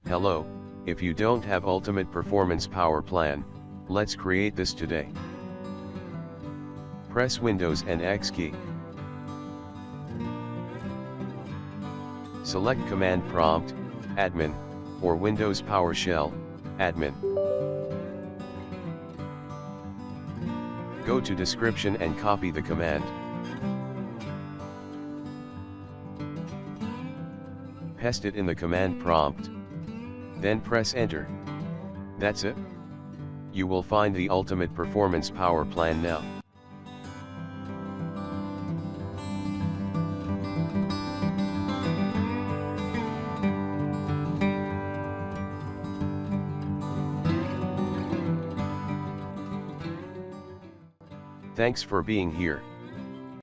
Hello, if you don't have Ultimate Performance Power Plan, let's create this today. Press Windows and X key. Select Command Prompt, Admin, or Windows PowerShell, Admin. Go to description and copy the command. Paste it in the command prompt. Then press enter. That's it. You will find the Ultimate Performance Power Plan now. Thanks for being here.